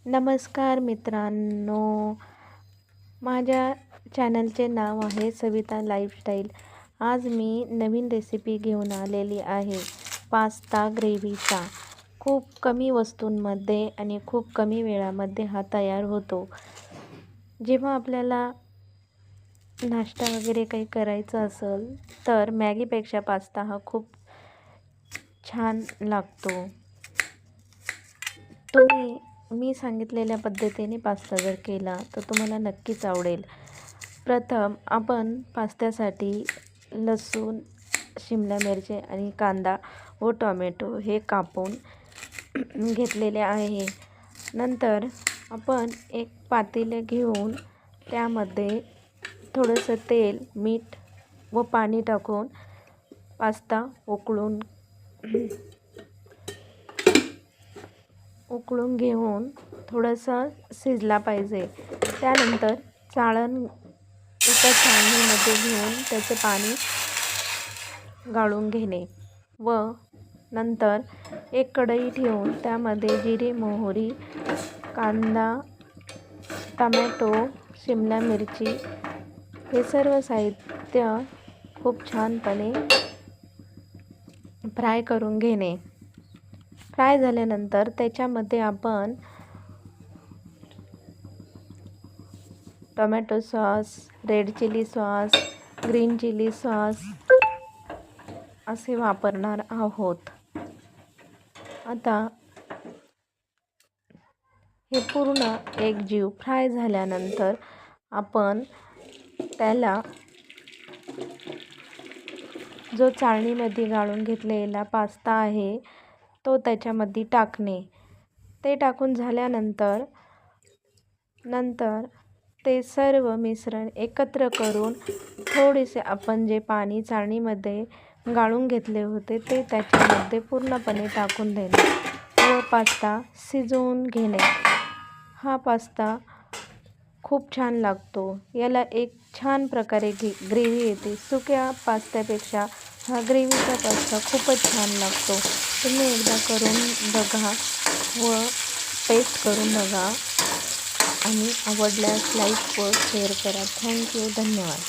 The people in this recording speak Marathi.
नमस्कार मित्रांनो, माझ्या चॅनलचे नाव आहे सविता लाईफस्टाईल। आज मी नवीन रेसिपी घेऊन आलेली आहे पास्ता ग्रेव्हीचा। खूप कमी वस्तूंमध्ये आणि खूप कमी वेळामध्ये हा तयार होतो। जेव्हा आपल्याला नाश्ता वगैरे काही करायचा असेल तर मॅगीपेक्षा पास्ता हा खूप छान लागतो। तुम्ही मी सांगितलेल्या पद्धतीने पास्ता जर केला तर तुम्हाला नक्कीच आवडेल। प्रथम आपण पास्त्यासाठी लसूण, शिमला मिरची आणि कांदा व टोमॅटो हे कापून घेतलेले आहे। नंतर आपण एक पातेले घेऊन त्यामध्ये थोडंसं तेल, मीठ व पाणी टाकून पास्ता उकळून घेऊन थोडासा शिजला पाहिजे। त्यानंतर एका चाळणीमध्ये घेऊन त्याचे पाणी गाळून घेणे व नंतर एक कढई ठेवून त्यामध्ये जिरे, मोहरी, कांदा, टोमॅटो, शिमला मिरची हे सर्व साहित्य खूप छानपणे फ्राय करून घेणे। फ्राय झाल्यानंतर त्याच्यामध्ये आपण tomato sauce, red chilli sauce, green chilli sauce असे वापरणार आहोत। आता हे पूर्ण एकजीव फ्राय झाल्यानंतर आपण त्याला जो चाळणीमध्ये गाळून घेतलेला पास्ता आहे तो त्याच्यामध्ये टाकणे। ते टाकून झाल्यानंतर ते सर्व मिश्रण एकत्र करून थोडेसे आपण जे पाणी चाळणीमध्ये गाळून घेतले होते ते त्याच्यामध्ये पूर्णपणे टाकून देणे व पास्ता शिजवून घेणे। हा पास्ता खूप छान लागतो। याला एक छान प्रकारे ग्रेव्ही येते। सुक्या पास्त्यापेक्षा हा ग्रेव्हीचा पास्ता खूपच छान लागतो। तुम्ही एकदा करून बघा व टेस्ट करून बघा आणि आवडल्यास लाईक व शेअर करा। थँक्यू, धन्यवाद।